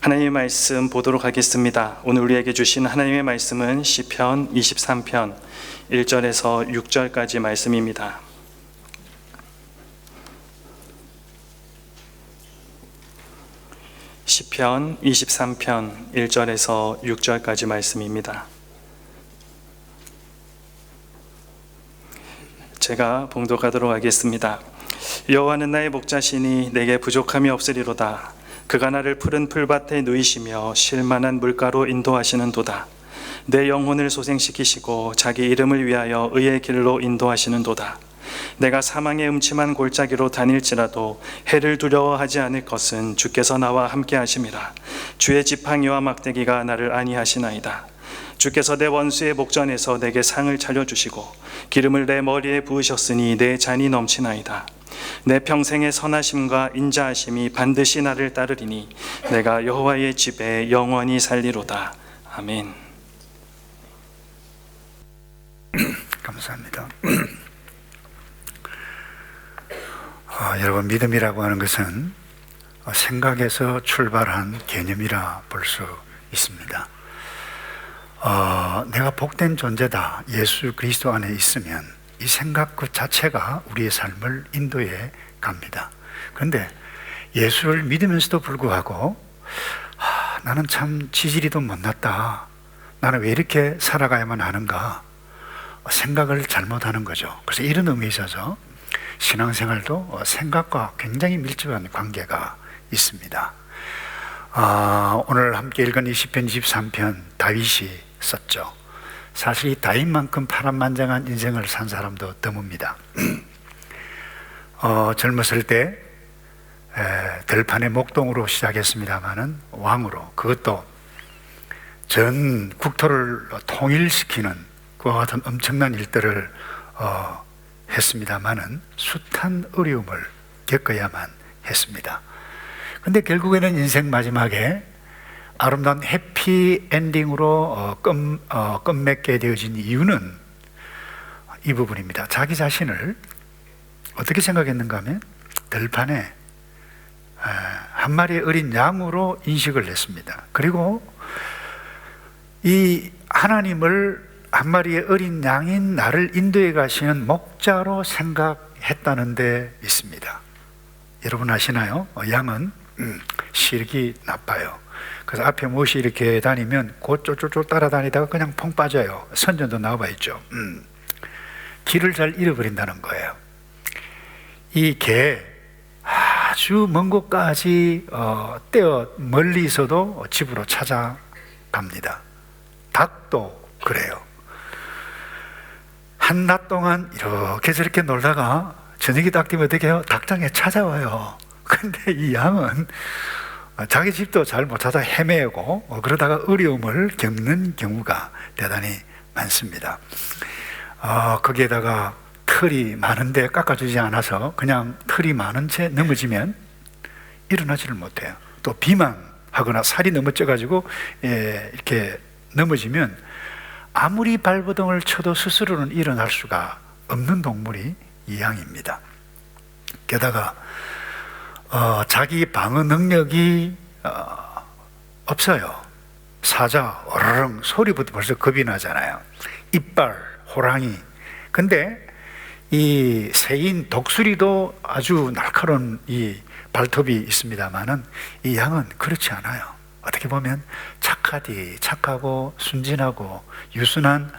하나님의 말씀 보도록 하겠습니다. 오늘 우리에게 주신 하나님의 말씀은 시편 23편 1절에서 6절까지 말씀입니다. 시편 23편 1절에서 6절까지 말씀입니다. 제가 봉독하도록 하겠습니다. 여호와는 나의 목자시니 내게 부족함이 없으리로다. 그가 나를 푸른 풀밭에 누이시며 쉴만한 물가로 인도하시는 도다. 내 영혼을 소생시키시고 자기 이름을 위하여 의의 길로 인도하시는 도다. 내가 사망의 음침한 골짜기로 다닐지라도 해를 두려워하지 않을 것은 주께서 나와 함께 하심이라. 주의 지팡이와 막대기가 나를 안위하시나이다. 주께서 내 원수의 목전에서 내게 상을 차려주시고 기름을 내 머리에 부으셨으니 내 잔이 넘치나이다. 내 평생의 선하심과 인자하심이 반드시 나를 따르리니 내가 여호와의 집에 영원히 살리로다. 아멘. 감사합니다. 여러분, 믿음이라고 하는 것은 생각에서 출발한 개념이라 볼 수 있습니다. 내가 복된 존재다, 예수 그리스도 안에 있으면 이 생각 그 자체가 우리의 삶을 인도해 갑니다. 그런데 예수를 믿으면서도 불구하고 나는 참 지지리도 못났다, 나는 왜 이렇게 살아가야만 하는가, 생각을 잘못하는 거죠. 그래서 이런 의미에 있어서 신앙생활도 생각과 굉장히 밀접한 관계가 있습니다. 오늘 함께 읽은 이 시편 23편 다윗이 썼죠. 사실 이 다윗만큼 파란만장한 인생을 산 사람도 드뭅니다. 젊었을 때 들판의 목동으로 시작했습니다마는 왕으로, 그것도 전 국토를 통일시키는 그와 같은 엄청난 일들을 했습니다마는 숱한 어려움을 겪어야만 했습니다. 근데 결국에는 인생 마지막에 아름다운 해피엔딩으로 끝맺게 되어진 이유는 이 부분입니다. 자기 자신을 어떻게 생각했는가 하면 들판에 한 마리의 어린 양으로 인식을 했습니다. 그리고 이 하나님을 한 마리의 어린 양인 나를 인도해 가시는 목자로 생각했다는 데 있습니다. 여러분 아시나요? 양은 시력이 나빠요. 그래서 앞에 못이 이렇게 다니면 곧 쫄쫄쫄 따라다니다가 그냥 펑 빠져요. 선전도 나와 있죠. 길을 잘 잃어버린다는 거예요. 이 개, 아주 먼 곳까지 떼어 멀리서도 집으로 찾아갑니다. 닭도 그래요. 한낮 동안 이렇게 저렇게 놀다가 저녁이 딱 되면 어떻게 해요? 닭장에 찾아와요. 근데 이 양은 자기 집도 잘 못 찾아 헤매고 그러다가 어려움을 겪는 경우가 대단히 많습니다. 거기에다가 털이 많은데 깎아주지 않아서 그냥 털이 많은 채 넘어지면 일어나지를 못해요. 또 비만하거나 살이 너무 쪄가지고 이렇게 넘어지면 아무리 발버둥을 쳐도 스스로는 일어날 수가 없는 동물이 이 양입니다. 게다가 자기 방어 능력이 없어요. 사자, 어르릉 소리부터 벌써 겁이 나잖아요. 이빨, 호랑이. 근데 이 새인 독수리도 아주 날카로운 이 발톱이 있습니다만은 이 양은 그렇지 않아요. 어떻게 보면 착하고 순진하고 유순한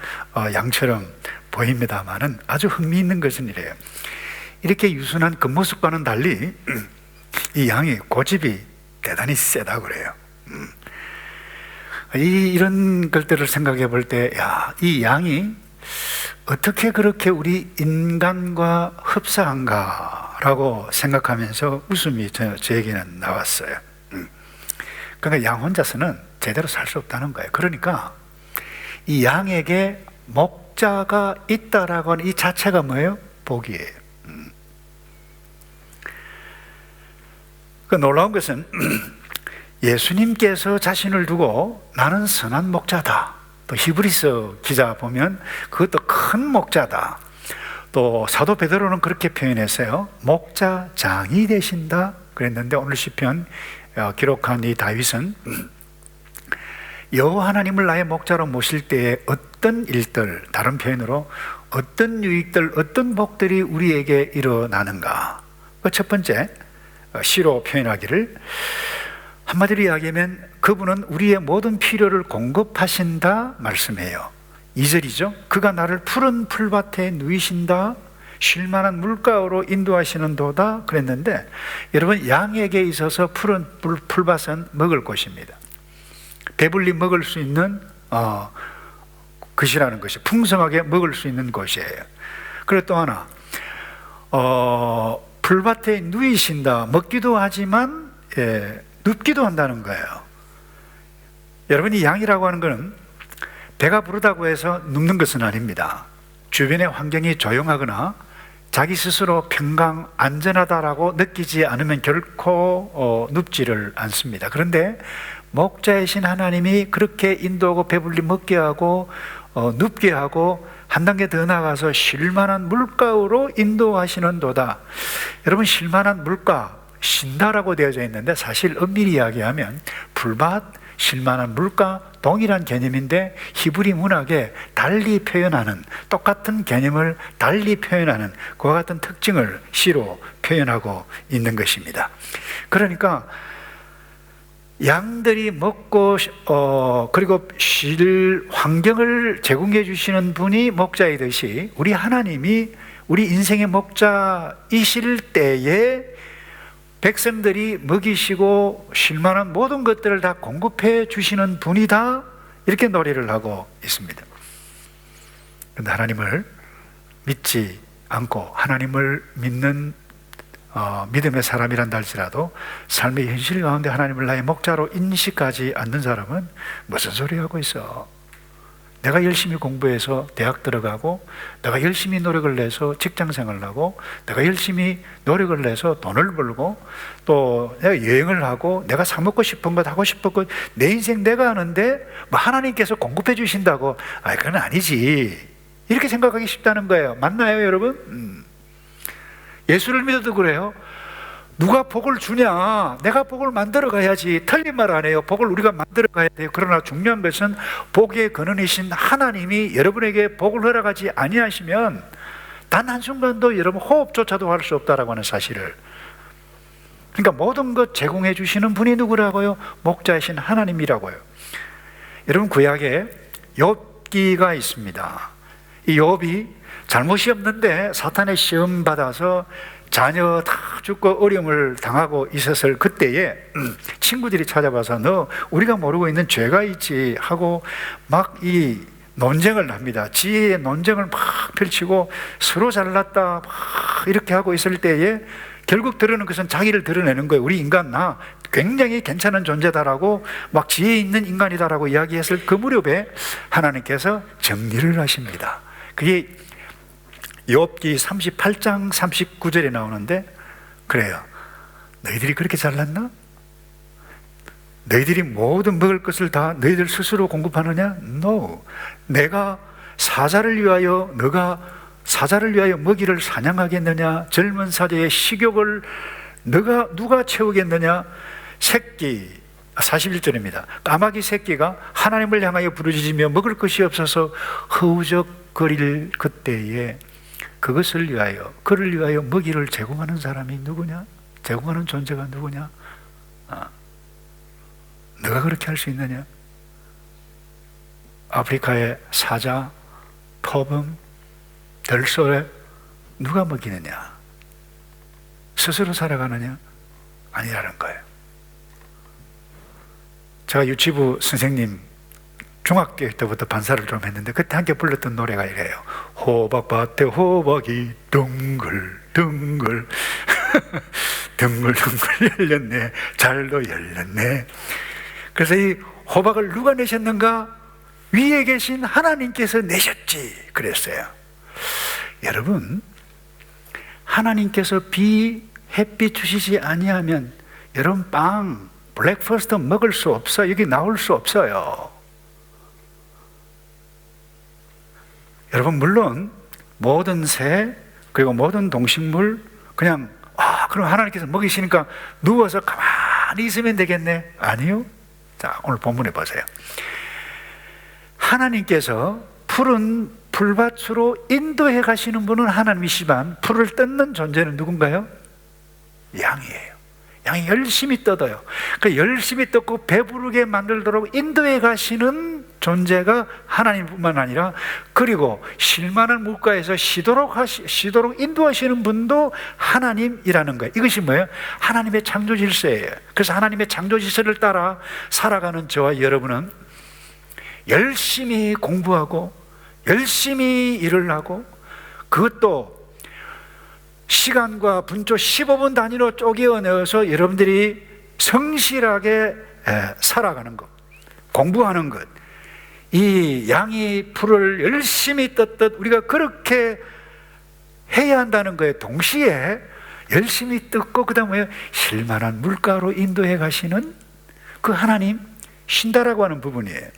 양처럼 보입니다만은 아주 흥미있는 것은 이래요. 이렇게 유순한 겉모습과는 달리 이 양이 고집이 대단히 세다고 그래요. 이런 것들을 생각해 볼 때, 이 양이 어떻게 그렇게 우리 인간과 흡사한가라고 생각하면서 웃음이 저에게는 나왔어요. 그러니까 양 혼자서는 제대로 살 수 없다는 거예요. 그러니까 이 양에게 목자가 있다라고 하는 이 자체가 뭐예요? 복이에요. 그 놀라운 것은 예수님께서 자신을 두고 나는 선한 목자다, 또 히브리서 기자 보면 그것도 큰 목자다, 또 사도 베드로는 그렇게 표현했어요. 목자장이 되신다 그랬는데 오늘 시편 기록한 이 다윗은 여호와 하나님을 나의 목자로 모실 때에 어떤 일들, 다른 표현으로 어떤 유익들, 어떤 복들이 우리에게 일어나는가. 그 첫 번째, 시로 표현하기를 한마디로 이야기하면 그분은 우리의 모든 필요를 공급하신다 말씀해요. 2절이죠. 그가 나를 푸른 풀밭에 누이신다, 쉴만한 물가로 인도하시는 도다 그랬는데, 여러분, 양에게 있어서 푸른 풀밭은 먹을 곳입니다. 배불리 먹을 수 있는 것이라는 것이, 풍성하게 먹을 수 있는 곳이에요. 그리고 또 하나, 풀밭에 누이신다, 먹기도 하지만 눕기도 한다는 거예요. 여러분, 이 양이라고 하는 것은 배가 부르다고 해서 눕는 것은 아닙니다. 주변의 환경이 조용하거나 자기 스스로 평강, 안전하다라고 느끼지 않으면 결코 눕지를 않습니다. 그런데 목자이신 하나님이 그렇게 인도하고 배불리 먹게 하고 눕게 하고 한 단계 더 나아가서 쉴만한 물가로 인도하시는 도다. 여러분, 쉴만한 물가, 쉰다라고 되어져 있는데 사실 엄밀히 이야기하면 풀밭, 쉴만한 물가 동일한 개념인데 히브리 문학에 달리 표현하는, 똑같은 개념을 달리 표현하는 그와 같은 특징을 시로 표현하고 있는 것입니다. 그러니까 양들이 먹고 그리고 쉴 환경을 제공해 주시는 분이 목자이듯이 우리 하나님이 우리 인생의 목자이실 때에 백성들이 먹이시고 쉴만한 모든 것들을 다 공급해 주시는 분이다, 이렇게 노래를 하고 있습니다. 그런데 하나님을 믿지 않고 하나님을 믿는 믿음의 사람이란다 할지라도 삶의 현실 가운데 하나님을 나의 목자로 인식하지 않는 사람은 무슨 소리 하고 있어? 내가 열심히 공부해서 대학 들어가고, 내가 열심히 노력을 내서 직장생활을 하고, 내가 열심히 노력을 내서 돈을 벌고, 또 내가 여행을 하고, 내가 사 먹고 싶은 것 하고 싶은 것 내 인생 내가 하는데 뭐 하나님께서 공급해 주신다고? 그건 아니지, 이렇게 생각하기 쉽다는 거예요. 맞나요, 여러분? 예수를 믿어도 그래요. 누가 복을 주냐? 내가 복을 만들어 가야지. 틀린 말 안 해요. 복을 우리가 만들어 가야 돼요. 그러나 중요한 것은 복의 근원이신 하나님이 여러분에게 복을 허락하지 아니하시면 단 한순간도 여러분 호흡조차도 할 수 없다라고 하는 사실을, 그러니까 모든 것 제공해 주시는 분이 누구라고요? 목자이신 하나님이라고요. 여러분, 구약에 욥기가 있습니다. 이 욥이 잘못이 없는데 사탄의 시험 받아서 자녀 다 죽고 어려움을 당하고 있었을 그때에 친구들이 찾아와서 너 우리가 모르고 있는 죄가 있지 하고 막 이 논쟁을 합니다. 지혜의 논쟁을 막 펼치고 서로 잘났다 막 이렇게 하고 있을 때에 결국 드러낸 것은 자기를 드러내는 거예요. 우리 인간 나 굉장히 괜찮은 존재다라고 막 지혜 있는 인간이다라고 이야기했을 그 무렵에 하나님께서 정리를 하십니다. 그게 욥기 38장 39절에 나오는데, 그래요. 너희들이 그렇게 잘났나? 너희들이 모든 먹을 것을 다 너희들 스스로 공급하느냐? No. 내가 사자를 위하여, 너가 사자를 위하여 먹이를 사냥하겠느냐? 젊은 사자의 식욕을 누가 채우겠느냐? 새끼, 41절입니다. 까마귀 새끼가 하나님을 향하여 부르짖으며 먹을 것이 없어서 허우적거릴 그때에 그것을 위하여, 그를 위하여 먹이를 제공하는 사람이 누구냐? 제공하는 존재가 누구냐? 너가 그렇게 할 수 있느냐? 아프리카의 사자, 토범, 들소에 누가 먹이느냐? 스스로 살아가느냐? 아니라는 거예요. 제가 유치부 선생님 중학교 때부터 반사를 좀 했는데 그때 함께 불렀던 노래가 이래요. 호박밭에 호박이 둥글둥글 둥글둥글 열렸네, 잘도 열렸네. 그래서 이 호박을 누가 내셨는가? 위에 계신 하나님께서 내셨지 그랬어요. 여러분, 하나님께서 햇빛 주시지 아니하면 여러분 빵, 블랙퍼스트 먹을 수 없어. 여기 나올 수 없어요. 여러분, 물론 모든 새 그리고 모든 동식물 그냥 그럼 하나님께서 먹이시니까 누워서 가만히 가만히 있으면 되겠네? 아니요. 자, 오늘 본문에 보세요. 하나님께서 푸른 풀밭으로 인도해 가시는 분은 하나님이시지만 풀을 뜯는 존재는 누군가요? 양이에요. 양이 열심히 뜯어요. 그 열심히 뜯고 배부르게 만들도록 인도해 가시는 존재가 하나님뿐만 아니라, 그리고 실만한 물가에서 쉬도록 인도하시는 분도 하나님이라는 거예요. 이것이 뭐예요? 하나님의 창조 질서예요. 그래서 하나님의 창조 질서를 따라 살아가는 저와 여러분은 열심히 공부하고 열심히 일을 하고, 그것도 시간과 분초 15분 단위로 쪼개어내어서 여러분들이 성실하게 살아가는 것, 공부하는 것, 이 양이 풀을 열심히 뜯듯 우리가 그렇게 해야 한다는 거에 동시에 열심히 뜯고 그 다음에 실만한 물가로 인도해 가시는 그 하나님 쉰다라고 하는 부분이에요.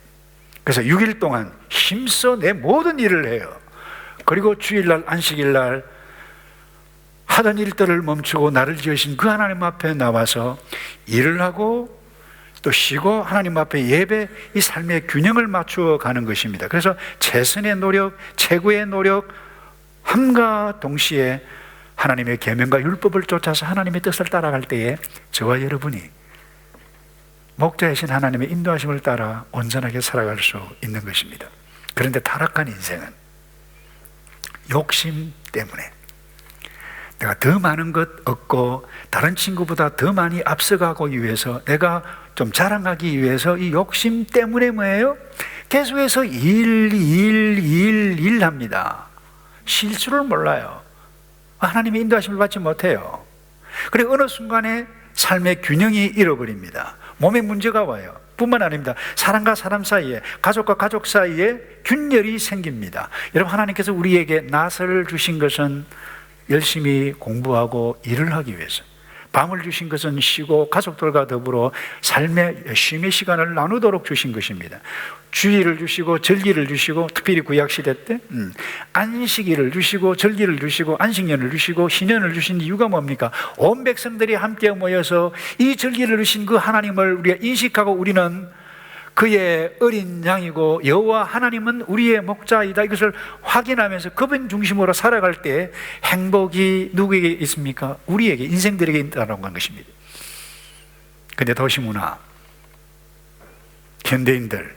그래서 6일 동안 힘써 내 모든 일을 해요. 그리고 주일날 안식일날 하던 일들을 멈추고 나를 지으신 그 하나님 앞에 나와서 일을 하고 또 쉬고 하나님 앞에 예배, 이 삶의 균형을 맞추어 가는 것입니다. 그래서 최선의 노력, 최고의 노력 함과 동시에 하나님의 계명과 율법을 쫓아서 하나님의 뜻을 따라갈 때에 저와 여러분이 목자이신 하나님의 인도하심을 따라 온전하게 살아갈 수 있는 것입니다. 그런데 타락한 인생은 욕심 때문에 내가 더 많은 것 얻고 다른 친구보다 더 많이 앞서가기 위해서, 내가 좀 자랑하기 위해서 이 욕심 때문에 뭐예요? 계속해서 일합니다. 쉴 줄을 몰라요. 하나님의 인도하심을 받지 못해요. 그리고 어느 순간에 삶의 균형이 잃어버립니다. 몸에 문제가 와요. 뿐만 아닙니다. 사람과 사람 사이에, 가족과 가족 사이에 균열이 생깁니다. 여러분, 하나님께서 우리에게 나서를 주신 것은 열심히 공부하고 일을 하기 위해서, 밤을 주신 것은 쉬고 가족들과 더불어 삶의 쉼의 시간을 나누도록 주신 것입니다. 주일을 주시고 절기를 주시고, 특별히 구약시대 때 안식일을 주시고 절기를 주시고 안식년을 주시고 신년을 주신 이유가 뭡니까? 온 백성들이 함께 모여서 이 절기를 주신 그 하나님을 우리가 인식하고, 우리는 그의 어린 양이고 여호와 하나님은 우리의 목자이다, 이것을 확인하면서 그분 중심으로 살아갈 때 행복이 누구에게 있습니까? 우리에게, 인생들에게 있다는 것입니다. 근데 도시문화, 현대인들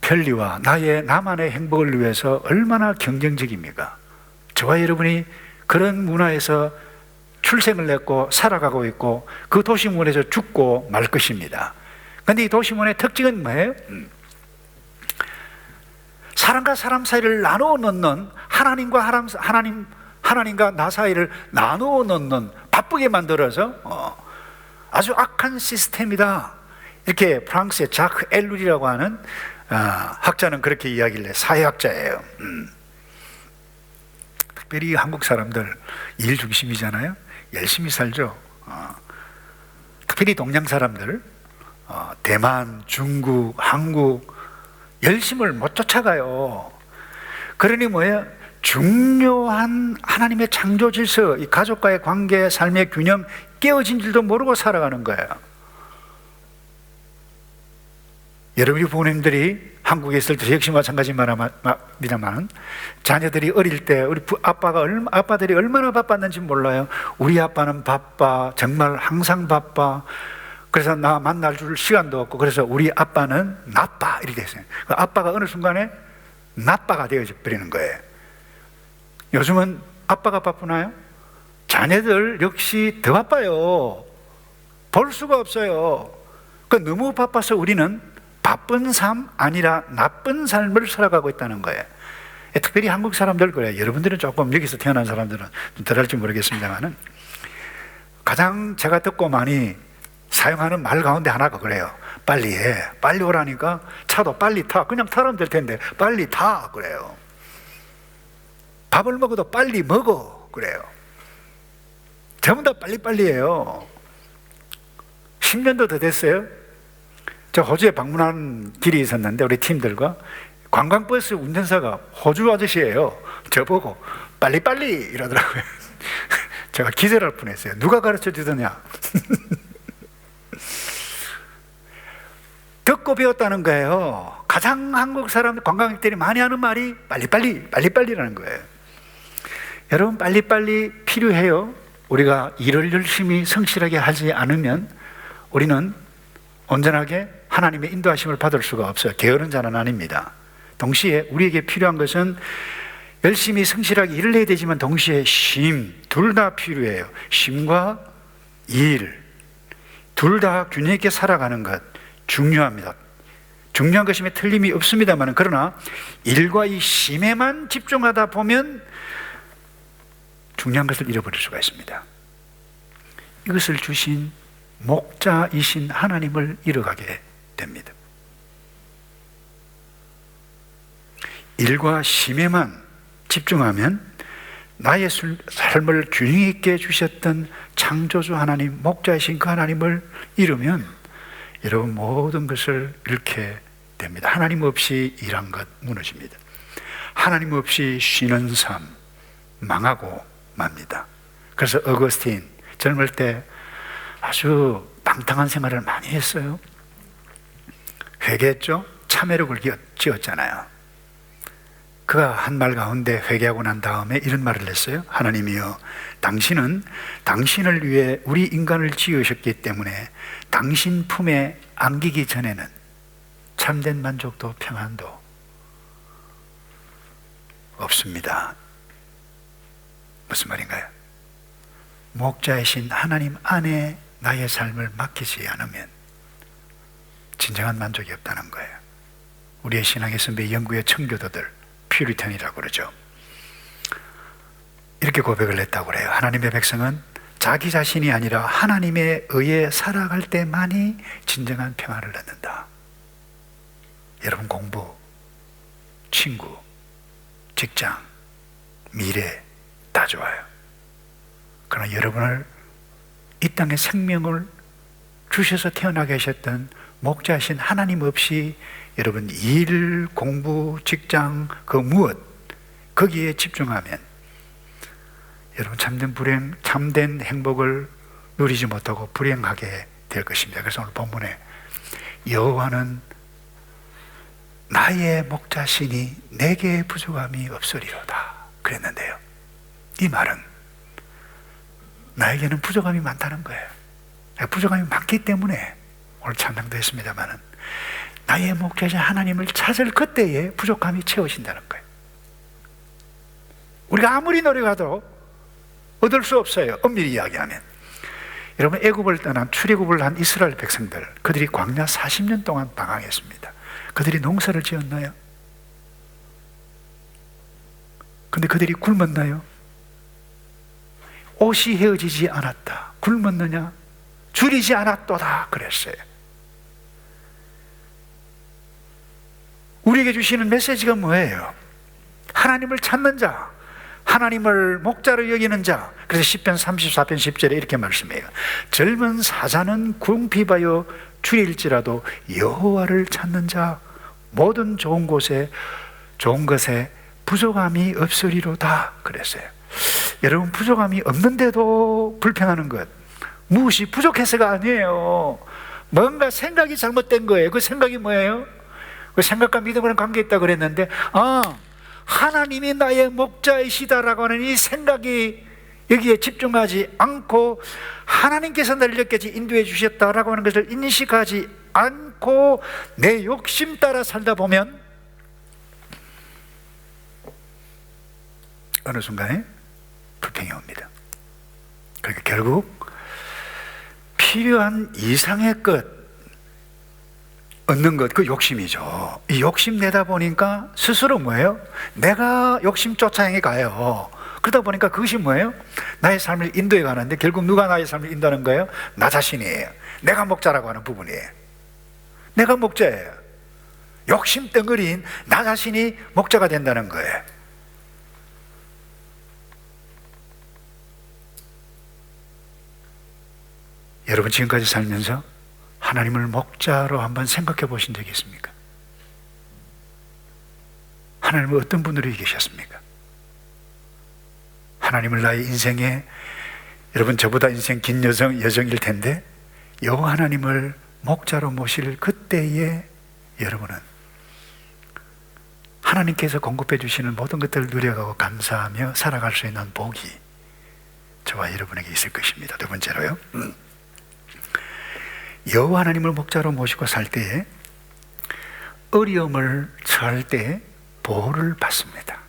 편리와 나만의 행복을 위해서 얼마나 경쟁적입니까? 저와 여러분이 그런 문화에서 출생을 했고 살아가고 있고 그 도시문화에서 죽고 말 것입니다. 그런데 이 도시문화의 특징은 뭐예요? 사람과 사람 사이를 나누어 놓는, 하나님과 나 사이를 나누어 놓는, 바쁘게 만들어서 아주 악한 시스템이다, 이렇게 프랑스의 자크 엘룰이라고 하는 학자는 그렇게 이야기를 해요. 사회학자예요. 특별히 한국 사람들 일 중심이잖아요. 열심히 살죠. 특별히 동양 사람들, 대만, 중국, 한국 열심을 못 쫓아가요. 그러니 뭐예요? 중요한 하나님의 창조 질서, 이 가족과의 관계, 삶의 균형 깨어진 줄도 모르고 살아가는 거예요. 여러분이 부모님들이 한국에 있을 때 역시 마찬가지입니다만, 자녀들이 어릴 때 우리 아빠들이 얼마나 바빴는지 몰라요. 우리 아빠는 바빠, 정말 항상 바빠. 그래서 나 만날 줄 시간도 없고, 그래서 우리 아빠는 나빠, 이렇게 됐어요. 아빠가 어느 순간에 나빠가 되어 버리는 거예요. 요즘은 아빠가 바쁘나요? 자녀들 역시 더 바빠요. 볼 수가 없어요. 너무 바빠서 우리는 바쁜 삶 아니라 나쁜 삶을 살아가고 있다는 거예요. 특별히 한국 사람들 그래요. 여러분들은 조금 여기서 태어난 사람들은 좀 덜 할지 모르겠습니다만, 가장 제가 듣고 많이 사용하는 말 가운데 하나가 그래요. 빨리 해. 빨리 오라니까 차도 빨리 타. 그냥 타면 될 텐데 빨리 타. 그래요. 밥을 먹어도 빨리 먹어. 그래요. 전부 다 빨리빨리 해요. 10년도 더 됐어요. 저 호주에 방문한 길이 있었는데 우리 팀들과 관광버스 운전사가 호주 아저씨예요. 저보고 빨리빨리 이러더라고요. 제가 기절할 뻔했어요. 누가 가르쳐 주더냐. 듣고 배웠다는 거예요. 가장 한국 사람 관광객들이 많이 하는 말이 빨리빨리라는 거예요. 여러분, 빨리빨리 필요해요. 우리가 일을 열심히 성실하게 하지 않으면 우리는 온전하게 하나님의 인도하심을 받을 수가 없어요. 게으른 자는 아닙니다. 동시에 우리에게 필요한 것은 열심히 성실하게 일을 해야 되지만 동시에 쉼, 둘 다 필요해요. 쉼과 일, 둘 다 균형 있게 살아가는 것 중요합니다. 중요한 것임에 틀림이 없습니다만, 그러나 일과 이 쉼에만 집중하다 보면 중요한 것을 잃어버릴 수가 있습니다. 이것을 주신 목자이신 하나님을 잃어가게 됩니다. 일과 쉼에만 집중하면 나의 삶을 균형 있게 주셨던 창조주 하나님, 목자이신 그 하나님을 잃으면 여러분 모든 것을 잃게 됩니다. 하나님 없이 일한 것 무너집니다. 하나님 없이 쉬는 삶 망하고 맙니다. 그래서 어거스틴 젊을 때 아주 방탕한 생활을 많이 했어요. 회개했죠. 참회록을 지었잖아요. 그가 한 말 가운데 회개하고 난 다음에 이런 말을 했어요. 하나님이여, 당신은 당신을 위해 우리 인간을 지으셨기 때문에 당신 품에 안기기 전에는 참된 만족도 평안도 없습니다. 무슨 말인가요? 목자이신 하나님 안에 나의 삶을 맡기지 않으면 진정한 만족이 없다는 거예요. 우리의 신앙의 선배 영국의 청교도들 퓨리탄이라고 그러죠. 이렇게 고백을 했다고 그래요. 하나님의 백성은 자기 자신이 아니라 하나님에 의해 살아갈 때만이 진정한 평안을 얻는다. 여러분, 공부, 친구, 직장, 미래 다 좋아요. 그러나 여러분을 이 땅에 생명을 주셔서 태어나게 하셨던 목자신 하나님 없이 여러분 일, 공부, 직장, 그 무엇 거기에 집중하면 여러분 참된 행복을 누리지 못하고 불행하게 될 것입니다. 그래서 오늘 본문에 여호와는 나의 목자시니 내게 부족함이 없으리로다 그랬는데요, 이 말은 나에게는 부족함이 많다는 거예요. 부족함이 많기 때문에 오늘 찬양도 했습니다마는 나의 목자신 하나님을 찾을 그때에 부족함이 채워진다는 거예요. 우리가 아무리 노력하도 얻을 수 없어요. 엄밀히 이야기하면. 여러분, 애굽을 떠난 출애굽을 한 이스라엘 백성들, 그들이 광야 40년 동안 방황했습니다. 그들이 농사를 지었나요? 근데 그들이 굶었나요? 옷이 헤어지지 않았다. 굶었느냐? 줄이지 않았도다 그랬어요. 우리에게 주시는 메시지가 뭐예요? 하나님을 찾는 자, 하나님을 목자로 여기는 자. 그래서 시편 34편 10절에 이렇게 말씀해요. 젊은 사자는 궁핍하여 줄일지라도 여호와를 찾는 자 모든 좋은 것에 부족함이 없으리로다 그랬어요. 여러분, 부족함이 없는데도 불평하는 것, 무엇이 부족해서가 아니에요. 뭔가 생각이 잘못된 거예요. 그 생각이 뭐예요? 그 생각과 믿음과는 관계있다고 그랬는데, 하나님이 나의 목자이시다라고 하는 이 생각이 여기에 집중하지 않고 하나님께서 나를 여기까지 인도해 주셨다라고 하는 것을 인식하지 않고 내 욕심 따라 살다 보면 어느 순간에 불평이 옵니다. 그러니까 결국 필요한 이상의 것 얻는 것, 그 욕심이죠. 이 욕심 내다 보니까 스스로 뭐예요? 내가 욕심 쫓아행해 가요. 그러다 보니까 그것이 뭐예요? 나의 삶을 인도해 가는데 결국 누가 나의 삶을 인도하는 거예요? 나 자신이에요. 내가 목자라고 하는 부분이에요. 내가 목자예요. 욕심 덩어리인 나 자신이 목자가 된다는 거예요. 여러분, 지금까지 살면서 하나님을 목자로 한번 생각해 보신 적이 있습니까? 하나님은 어떤 분으로 계셨습니까? 하나님을 나의 인생에, 여러분 저보다 인생 긴 여정일 텐데 여호와 하나님을 목자로 모실 그때에 여러분은 하나님께서 공급해 주시는 모든 것들을 누려가고 감사하며 살아갈 수 있는 복이 저와 여러분에게 있을 것입니다. 두 번째로요, 여호와 하나님을 목자로 모시고 살 때에 어려움을 처할 때 보호를 받습니다.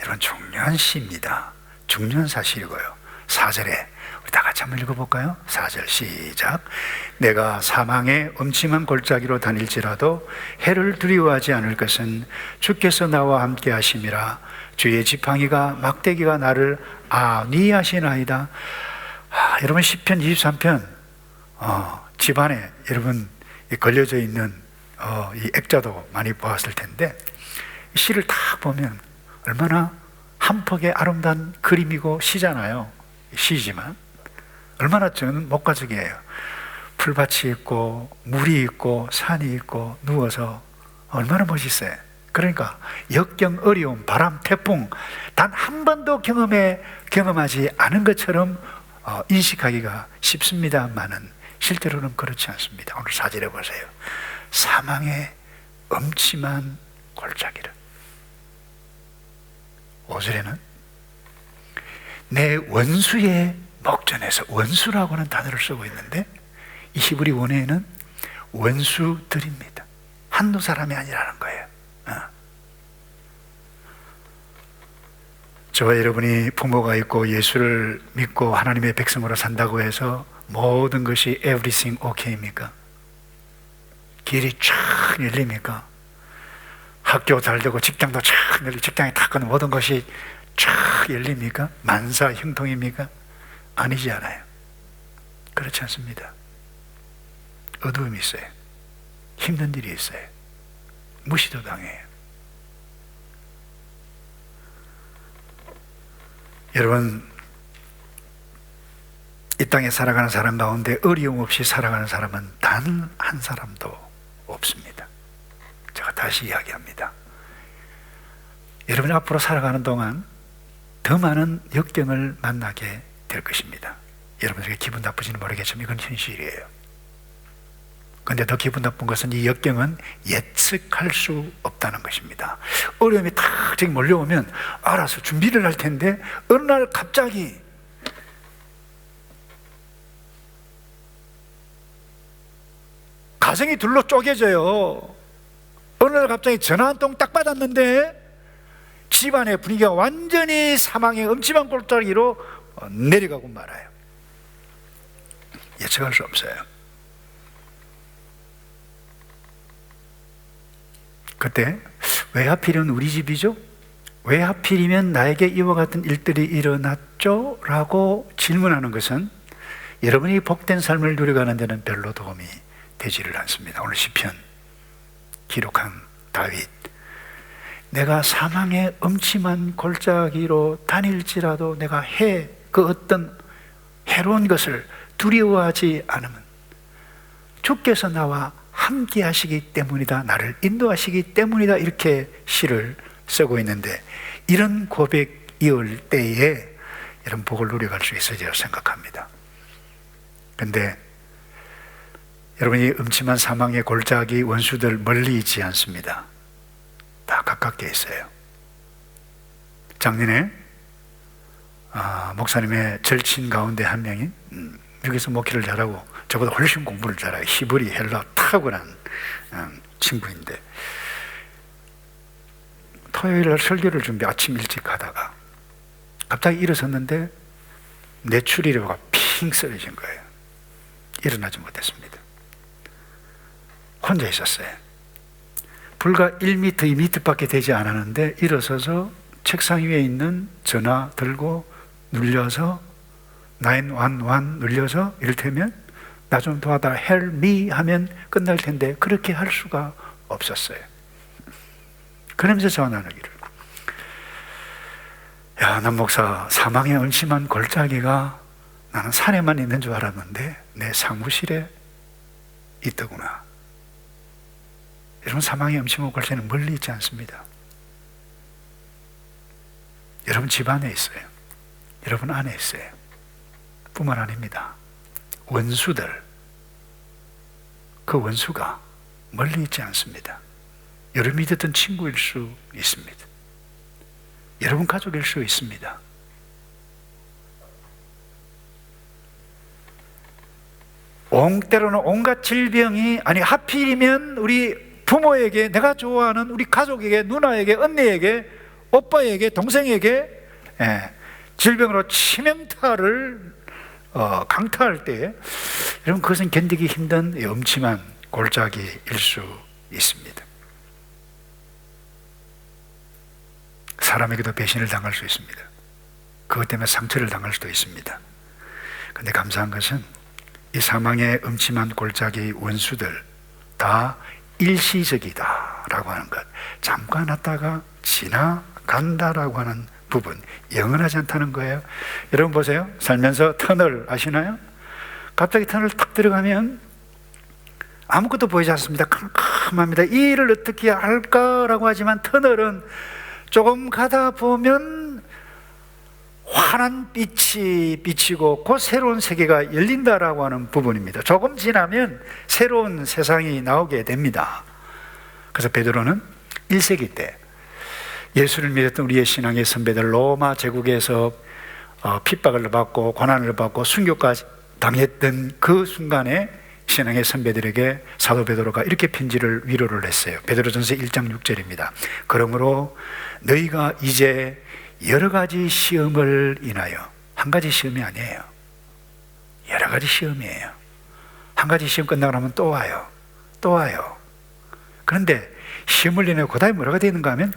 이런 중요한 시입니다. 중요한 사실이고요. 4절에 우리 다 같이 한번 읽어볼까요? 4절 시작. 내가 사망의 음침한 골짜기로 다닐지라도 해를 두려워하지 않을 것은 주께서 나와 함께 하심이라. 주의 지팡이가 막대기가 나를 안위하시나이다. 여러분 시편 23편 집안에 여러분 걸려져 있는 이 액자도 많이 보았을 텐데 이 시를 딱 보면 얼마나 한 폭의 아름다운 그림이고 시잖아요. 시지만 얼마나 저는 목가적이에요. 풀밭이 있고 물이 있고 산이 있고 누워서 얼마나 멋있어요. 그러니까 역경, 어려움, 바람, 태풍 단 한 번도 경험하지 않은 것처럼 인식하기가 쉽습니다만은 실제로는 그렇지 않습니다. 오늘 4절에 보세요. 사망의 음침한 골짜기를. 5절에는 내 원수의 목전에서, 원수라고는 단어를 쓰고 있는데 이 히브리 원어에는 원수들입니다. 한두 사람이 아니라는 거예요. 저와 여러분이 부모가 있고 예수를 믿고 하나님의 백성으로 산다고 해서 모든 것이 everything okay입니까? 길이 쫙 열립니까? 학교 잘 되고 직장도 쫙 열리고 직장에 딱 가는 모든 것이 쫙 열립니까? 만사 형통입니까? 아니지 않아요. 그렇지 않습니다. 어두움이 있어요. 힘든 일이 있어요. 무시도 당해요. 여러분, 이 땅에 살아가는 사람 가운데 어려움 없이 살아가는 사람은 단 한 사람도 없습니다. 제가 다시 이야기합니다. 여러분이 앞으로 살아가는 동안 더 많은 역경을 만나게 될 것입니다. 여러분에게 기분 나쁘지는 모르겠지만 이건 현실이에요. 그런데 더 기분 나쁜 것은 이 역경은 예측할 수 없다는 것입니다. 어려움이 탁 저기 몰려오면 알아서 준비를 할 텐데 어느 날 갑자기 가정이 둘로 쪼개져요. 어느 날 갑자기 전화 한 통 딱 받았는데 집안의 분위기가 완전히 사망의 음침한 골짜기로 내려가고 말아요. 예측할 수 없어요. 그때 왜 하필이면 우리 집이죠? 왜 하필이면 나에게 이와 같은 일들이 일어났죠? 라고 질문하는 것은 여러분이 복된 삶을 누려가는 데는 별로 도움이 되지를 않습니다. 오늘 시편 기록한 다윗, 내가 사망의 음침한 골짜기로 다닐지라도 내가 그 어떤 해로운 것을 두려워하지 않으면 주께서 나와 함께 하시기 때문이다, 나를 인도하시기 때문이다, 이렇게 시를 쓰고 있는데 이런 고백 이을 때에 이런 복을 누려갈 수 있어야 생각합니다. 그런데 여러분이 음침한 사망의 골짜기 원수들 멀리 있지 않습니다. 다 가깝게 있어요. 작년에 목사님의 절친 가운데 한 명이 여기서 목회를 잘하고 저보다 훨씬 공부를 잘하고 히브리, 헬라 탁월한 친구인데 토요일날 설교를 아침 일찍 하다가 갑자기 일어섰는데 뇌출혈이 핑 쓰러진 거예요. 일어나지 못했습니다. 혼자 있었어요. 불과 1m, 2m밖에 되지 않았는데 일어서서 책상 위에 있는 전화 들고 눌려서 911 눌려서 이를테면 나 좀 도와달라, help me 하면 끝날 텐데 그렇게 할 수가 없었어요. 그러면서 전화하기를, 야, 난 목사, 사망의 음침한 골짜기가 나는 산에만 있는 줄 알았는데 내 사무실에 있더구나. 여러분, 사망의 음침한 골짜기는 멀리 있지 않습니다. 여러분 집 안에 있어요. 여러분 안에 있어요. 뿐만 아닙니다. 원수들, 그 원수가 멀리 있지 않습니다. 여러분이 믿었던 친구일 수 있습니다. 여러분 가족일 수 있습니다. 때로는 온갖 질병이, 아니 하필이면 우리 부모에게, 내가 좋아하는 우리 가족에게, 누나에게, 언니에게, 오빠에게, 동생에게 질병으로 치명타를 강타할 때, 여러분 그것은 견디기 힘든 엄침한 골짜기일 수 있습니다. 사람에게도 배신을 당할 수 있습니다. 그것 때문에 상처를 당할 수도 있습니다. 그런데 감사한 것은 이 사망의 음침한 골짜기 원수들 다 일시적이다라고 하는 것, 잠깐 왔다가 지나간다라고 하는 부분, 영원하지 않다는 거예요. 여러분 보세요. 살면서 터널 아시나요? 갑자기 터널 탁 들어가면 아무것도 보이지 않습니다. 캄캄합니다. 이 일을 어떻게 할까라고 하지만 터널은 조금 가다 보면 환한 빛이 비치고 곧 새로운 세계가 열린다라고 하는 부분입니다. 조금 지나면 새로운 세상이 나오게 됩니다. 그래서 베드로는 1세기 때 예수를 믿었던 우리의 신앙의 선배들, 로마 제국에서 핍박을 받고 고난을 받고 순교까지 당했던 그 순간에 신앙의 선배들에게 사도 베드로가 이렇게 편지를 위로를 했어요. 베드로전서 1장 6절입니다. 그러므로 너희가 이제 여러 가지 시험을 인하여, 한 가지 시험이 아니에요. 여러 가지 시험이에요. 한 가지 시험 끝나고 나면 또 와요. 또 와요. 그런데 시험을 인하여 그 다음에 뭐라고 되어 있는가 하면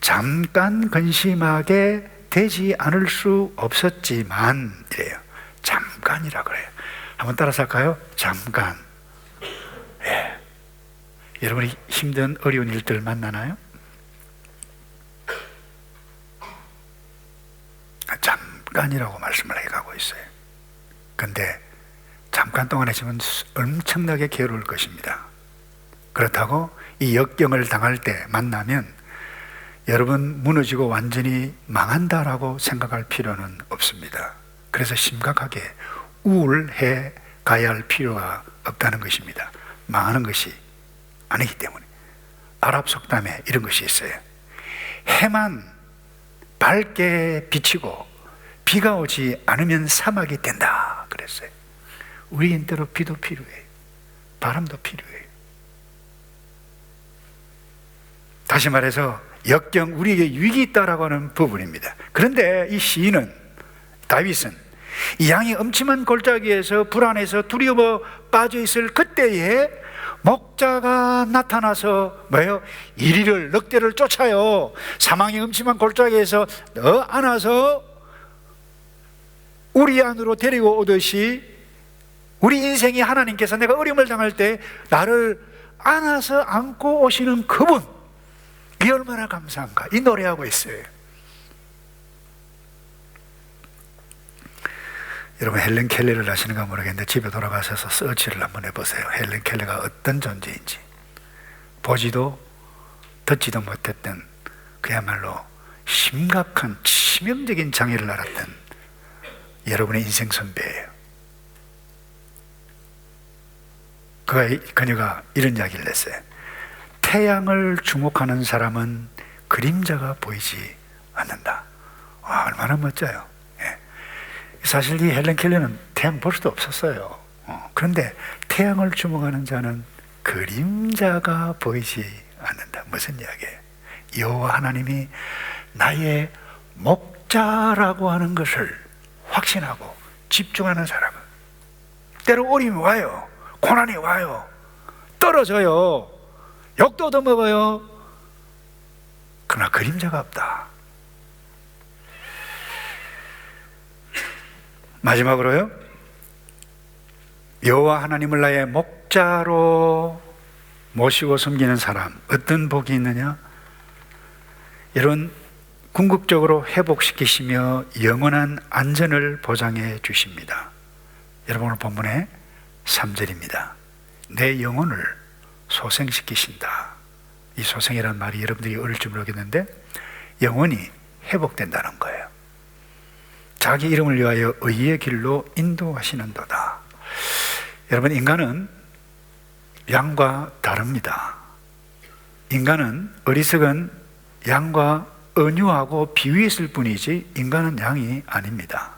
잠깐 근심하게 되지 않을 수 없었지만 이래요. 잠깐이라 그래요. 한번 따라서 할까요? 잠깐. 예. 여러분이 힘든 어려운 일들 만나나요? 잠깐이라고 말씀을 해가고 있어요. 근데 잠깐 동안에 지금 엄청나게 괴로울 것입니다. 그렇다고 이 역경을 당할 때 만나면 여러분 무너지고 완전히 망한다라고 생각할 필요는 없습니다. 그래서 심각하게 우울해 가야 할 필요가 없다는 것입니다. 망하는 것이 아니기 때문에. 아랍 속담에 이런 것이 있어요. 해만 밝게 비치고 비가 오지 않으면 사막이 된다 그랬어요. 우리인대로 비도 필요해요. 바람도 필요해요. 다시 말해서 역경, 우리에게 위기 있다라고 하는 부분입니다. 그런데 이 시인은, 다윗은 이 양이 엄침한 골짜기에서 불안해서 두려워 빠져있을 그때에 목자가 나타나서 뭐예요? 이리를 넉대를 쫓아요. 사망의 음침한 골짜기에서 안아서 우리 안으로 데리고 오듯이 우리 인생이 하나님께서 내가 어려움을 당할 때 나를 안아서 안고 오시는 그분, 이 얼마나 감사한가. 이 노래하고 있어요. 여러분 헬렌 켈러를 아시는가 모르겠는데 집에 돌아가셔서 서치를 한번 해보세요. 헬렌 켈러가 어떤 존재인지. 보지도 듣지도 못했던 그야말로 심각한 치명적인 장애를 앓았던 여러분의 인생 선배예요. 그녀가 이런 이야기를 했어요. 태양을 주목하는 사람은 그림자가 보이지 않는다. 와, 얼마나 멋져요. 예. 사실 이 헬렌 켈러는 태양 볼 수도 없었어요. 그런데 태양을 주목하는 자는 그림자가 보이지 않는다. 무슨 이야기예요? 여호와 하나님이 나의 목자라고 하는 것을 확신하고 집중하는 사람은 때로 어려움이 와요. 고난이 와요. 떨어져요. 욕도 얻어먹어요. 그러나 그림자가 없다. 마지막으로요, 여호와 하나님을 나의 목자로 모시고 섬기는 사람, 어떤 복이 있느냐? 이런 궁극적으로 회복시키시며 영원한 안전을 보장해 주십니다. 여러분 오늘 본문의 3절입니다. 내 영혼을 소생시키신다. 이 소생이라는 말이 여러분들이 어릴 줄 모르겠는데 영혼이 회복된다는 거예요. 자기 이름을 위하여 의의 길로 인도하시는도다. 여러분 인간은 양과 다릅니다. 인간은, 어리석은 양과 은유하고 비유했을 뿐이지 인간은 양이 아닙니다.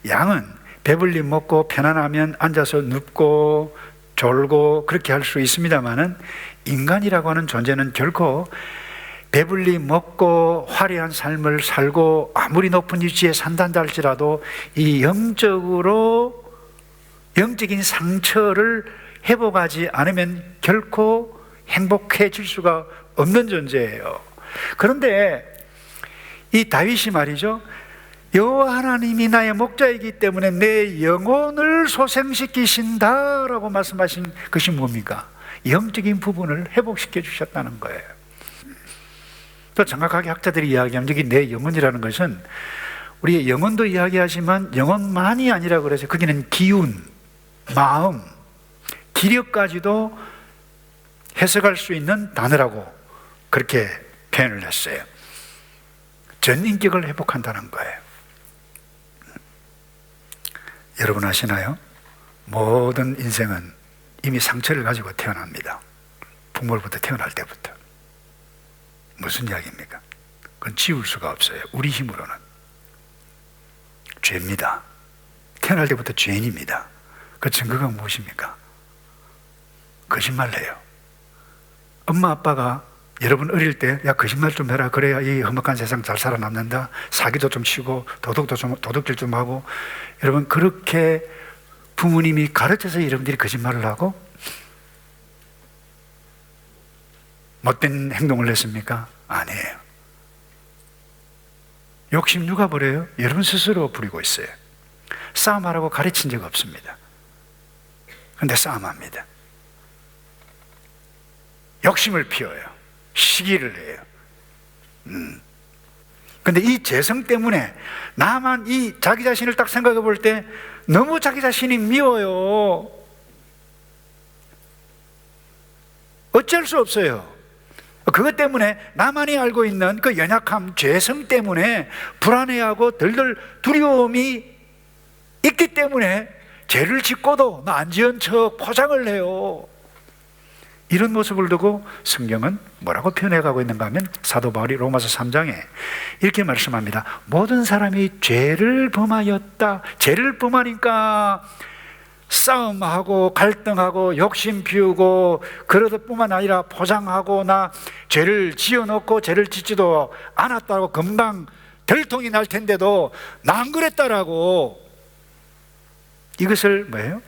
양은 배불리 먹고 편안하면 앉아서 눕고 졸고 그렇게 할 수 있습니다만은, 인간이라고 하는 존재는 결코 배불리 먹고 화려한 삶을 살고 아무리 높은 위치에 산단다 할지라도 이 영적인 상처를 회복하지 않으면 결코 행복해질 수가 없는 존재예요. 그런데 이 다윗이 말이죠, 여호와 하나님이 나의 목자이기 때문에 내 영혼을 소생시키신다라고 말씀하신 것이 뭡니까? 영적인 부분을 회복시켜 주셨다는 거예요. 또 정확하게 학자들이 이야기하면 여기 내 영혼이라는 것은 우리의 영혼도 이야기하지만 영혼만이 아니라 그래서 거기는 기운, 마음, 기력까지도 해석할 수 있는 단어라고 그렇게 표현을 했어요. 전 인격을 회복한다는 거예요. 여러분 아시나요? 모든 인생은 이미 상처를 가지고 태어납니다. 부모로부터 태어날 때부터. 무슨 이야기입니까? 그건 지울 수가 없어요. 우리 힘으로는. 죄입니다. 태어날 때부터 죄인입니다. 그 증거가 무엇입니까? 거짓말을 해요. 엄마 아빠가 여러분 어릴 때 야 거짓말 좀 해라, 그래야 이 험악한 세상 잘 살아남는다, 사기도 좀 치고 도둑질 좀 하고, 여러분 그렇게 부모님이 가르쳐서 여러분들이 거짓말을 하고 못된 행동을 했습니까? 아니에요. 욕심 누가 부려요? 여러분 스스로 부리고 있어요. 싸움하라고 가르친 적 없습니다. 근데 싸움합니다. 욕심을 피워요. 시기를 해요. 근데 이 재성 때문에 나만 이 자기 자신을 딱 생각해 볼 때 너무 자기 자신이 미워요. 어쩔 수 없어요. 그것 때문에 나만이 알고 있는 그 연약함, 죄성 때문에 불안해하고 덜덜 두려움이 있기 때문에 죄를 짓고도 나 안 지은 척 포장을 해요. 이런 모습을 두고 성경은 뭐라고 표현해가고 있는가 하면, 사도 바울이 로마서 3장에 이렇게 말씀합니다. 모든 사람이 죄를 범하였다. 죄를 범하니까 싸움하고 갈등하고 욕심 피우고, 그러듯 뿐만 아니라 포장하고 나 죄를 지어놓고 죄를 짓지도 않았다고 금방 들통이 날 텐데도 나 안 그랬다라고. 이것을 뭐예요?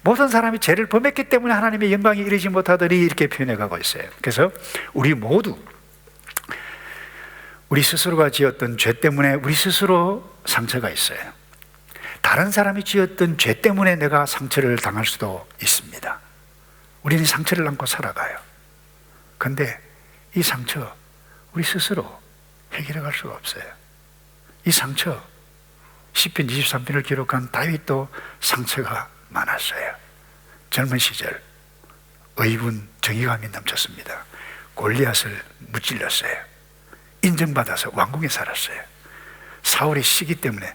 모든 사람이 죄를 범했기 때문에 하나님의 영광에 이르지 못하더니 이렇게 표현해 가고 있어요. 그래서 우리 모두 우리 스스로가 지었던 죄 때문에 우리 스스로 상처가 있어요. 다른 사람이 지었던 죄 때문에 내가 상처를 당할 수도 있습니다. 우리는 상처를 안고 살아가요. 그런데 이 상처 우리 스스로 해결해 갈 수가 없어요. 이 상처, 시편 23편을 기록한 다윗도 상처가 많았어요. 젊은 시절 의분, 정의감이 넘쳤습니다. 골리앗을 무찔렀어요. 인정받아서 왕궁에 살았어요. 사울의 시기 때문에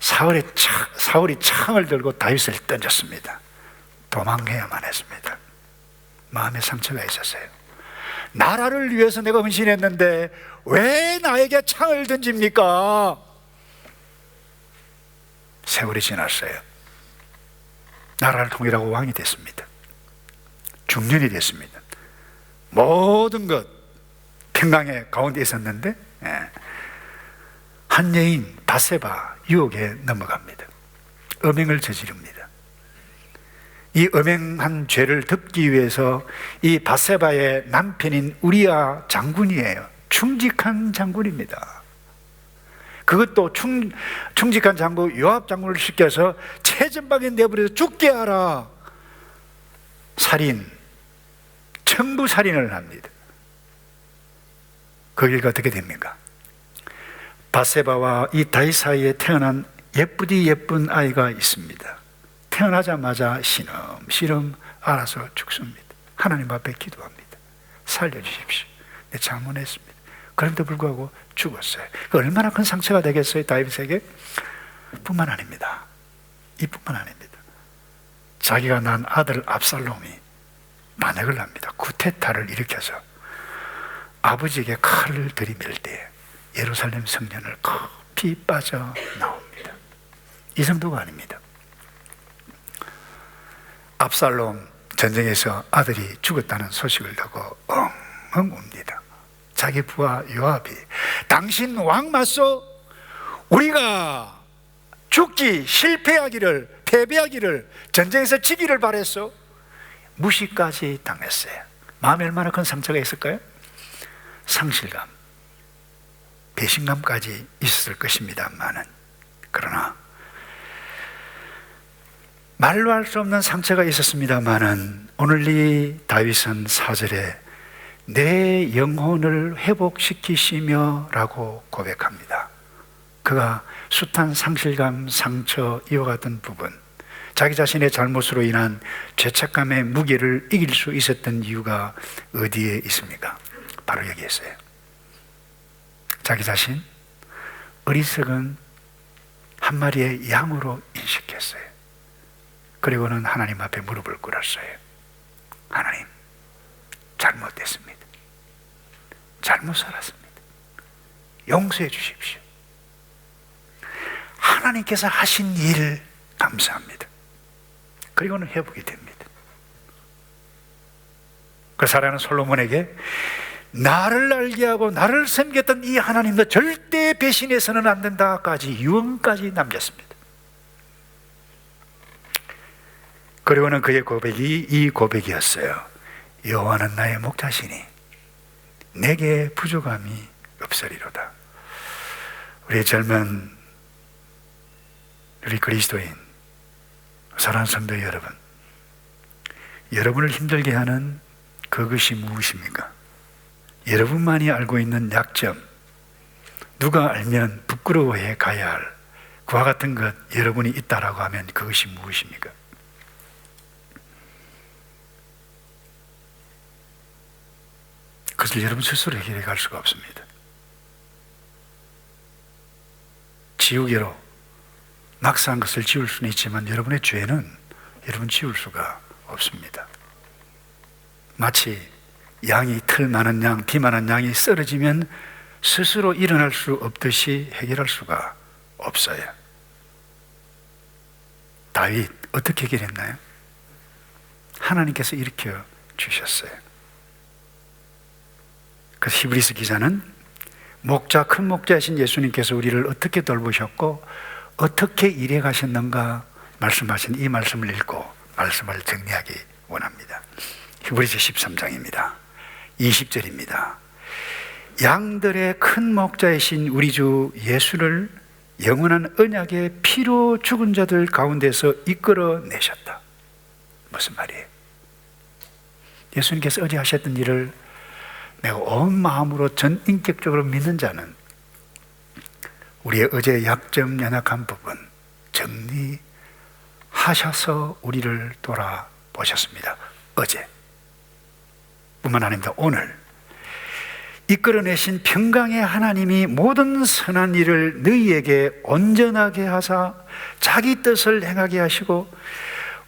사울이 창을 들고 다윗을 던졌습니다. 도망해야만 했습니다. 마음에 상처가 있었어요. 나라를 위해서 내가 헌신했는데 왜 나에게 창을 던집니까? 세월이 지났어요. 나라를 통일하고 왕이 됐습니다. 중년이 됐습니다. 모든 것 평강의 가운데 있었는데 한 여인 바세바 유혹에 넘어갑니다. 음행을 저지릅니다. 이 음행한 죄를 덮기 위해서 이 바세바의 남편인 우리야 장군이에요. 충직한 장군입니다. 그것도 충직한 장군 요압 장군을 시켜서 최전방에 내버려서 죽게 하라. 살인, 청부 살인을 합니다. 그 결과 어떻게 됩니까? 바세바와 이 다윗 사이에 태어난 예쁘디 예쁜 아이가 있습니다. 태어나자마자 시름시름 알아서 죽습니다. 하나님 앞에 기도합니다. 살려주십시오. 내 잘못했습니다. 그럼에도 불구하고 죽었어요. 얼마나 큰 상처가 되겠어요, 다윗에게? 뿐만 아닙니다. 이뿐만 아닙니다. 자기가 낳은 아들 압살롬이 탄핵을 합니다. 쿠데타를 일으켜서 아버지에게 칼을 들이밀 때 예루살렘 성전을 급히 빠져나옵니다. 이 정도가 아닙니다. 압살롬 전쟁에서 아들이 죽었다는 소식을 듣고 엉엉 웁니다. 자기 부하 요압이 당신 왕 맞소? 우리가 죽기, 실패하기를, 패배하기를, 전쟁에서 지기를 바랬소? 무시까지 당했어요. 마음에 얼마나 큰 상처가 있을까요? 상실감, 배신감까지 있었을 것입니다만은, 그러나 말로 할 수 없는 상처가 있었습니다만은 오늘 이 다윗은 4절에 내 영혼을 회복시키시며 라고 고백합니다. 그가 숱한 상실감, 상처, 이와 같은 부분, 자기 자신의 잘못으로 인한 죄책감의 무게를 이길 수 있었던 이유가 어디에 있습니까? 바로 여기에 있어요. 자기 자신 어리석은 한 마리의 양으로 인식했어요. 그리고는 하나님 앞에 무릎을 꿇었어요. 하나님, 잘못됐습니다. 잘못 살았습니다. 용서해 주십시오. 하나님께서 하신 일 감사합니다. 그리고는 회복이 됩니다. 그 사랑하는 솔로몬에게 나를 알게 하고 나를 섬겼던 이 하나님도 절대 배신해서는 안 된다까지 유언까지 남겼습니다. 그리고는 그의 고백이 이 고백이었어요. 여호와는 나의 목자시니 내게 부족함이 없으리로다. 우리 젊은 우리 그리스도인 사랑하는 성도 여러분, 여러분을 힘들게 하는 그것이 무엇입니까? 여러분만이 알고 있는 약점, 누가 알면 부끄러워해 가야 할 그와 같은 것 여러분이 있다라고 하면 그것이 무엇입니까? 그것을 여러분 스스로 해결해 갈 수가 없습니다. 지우개로 낙서한 것을 지울 수는 있지만 여러분의 죄는 여러분 지울 수가 없습니다. 마치 양이 틀 많은 양, 비 많은 양이 쓰러지면 스스로 일어날 수 없듯이 해결할 수가 없어요. 다윗 어떻게 해결했나요? 하나님께서 일으켜 주셨어요. 그래서 히브리서 기자는 목자, 큰 목자이신 예수님께서 우리를 어떻게 돌보셨고 어떻게 일해 가셨는가 말씀하신 이 말씀을 읽고 말씀을 정리하기 원합니다. 히브리서 13장입니다. 20절입니다. 양들의 큰 목자이신 우리 주 예수를 영원한 언약의 피로 죽은 자들 가운데서 이끌어내셨다. 무슨 말이에요? 예수님께서 어제 하셨던 일을 내가 온 마음으로 전인격적으로 믿는 자는 우리의 어제 약점, 연약한 부분 정리하셔서 우리를 돌아보셨습니다. 어제 뿐만 아닙니다. 오늘 이끌어내신 평강의 하나님이 모든 선한 일을 너희에게 온전하게 하사 자기 뜻을 행하게 하시고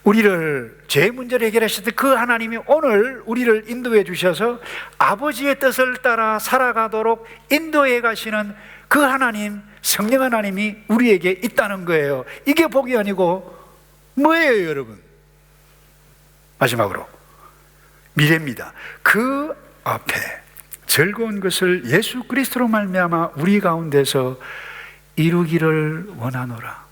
우리를 죄 문제를 해결하셨던 그 하나님이 오늘 우리를 인도해 주셔서 아버지의 뜻을 따라 살아가도록 인도해 가시는 그 하나님, 성령 하나님이 우리에게 있다는 거예요. 이게 복이 아니고 뭐예요, 여러분? 마지막으로 미래입니다. 그 앞에 즐거운 것을 예수 그리스도로 말미암아 우리 가운데서 이루기를 원하노라.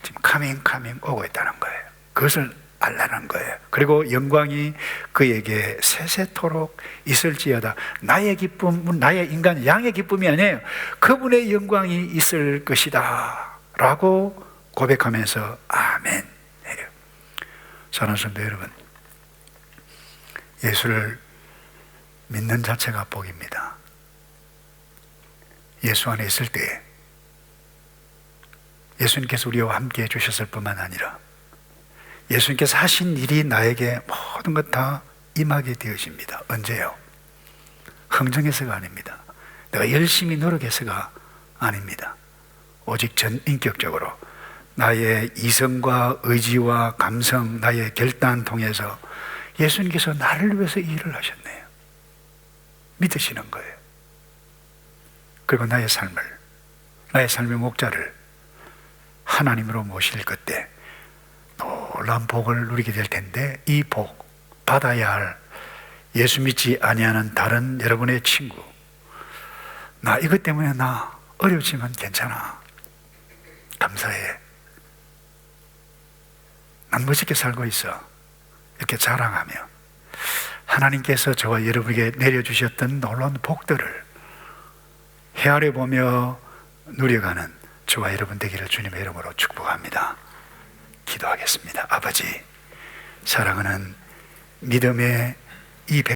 지금 카밍 오고 있다는 거예요. 그것을 알라는 거예요. 그리고 영광이 그에게 세세토록 있을지어다. 나의 기쁨, 나의 인간 양의 기쁨이 아니에요. 그분의 영광이 있을 것이다 라고 고백하면서 아멘 해요. 사랑하는 성도 여러분, 예수를 믿는 자체가 복입니다. 예수 안에 있을 때 예수님께서 우리와 함께 해주셨을 뿐만 아니라 예수님께서 하신 일이 나에게 모든 것 다 임하게 되어집니다. 언제요? 흥정해서가 아닙니다. 내가 열심히 노력해서가 아닙니다. 오직 전인격적으로 나의 이성과 의지와 감성, 나의 결단 통해서 예수님께서 나를 위해서 이 일을 하셨네요. 믿으시는 거예요. 그리고 나의 삶의 목자를 하나님으로 모실 그때 놀라운 복을 누리게 될 텐데, 이 복 받아야 할 예수 믿지 아니하는 다른 여러분의 친구, 나 이것 때문에 나 어렵지만 괜찮아, 감사해, 난 멋있게 살고 있어, 이렇게 자랑하며 하나님께서 저와 여러분에게 내려주셨던 놀라운 복들을 헤아려 보며 누려가는 저와 여러분 되기를 주님의 이름으로 축복합니다. 기도하겠습니다. 아버지, 사랑하는 믿음의 이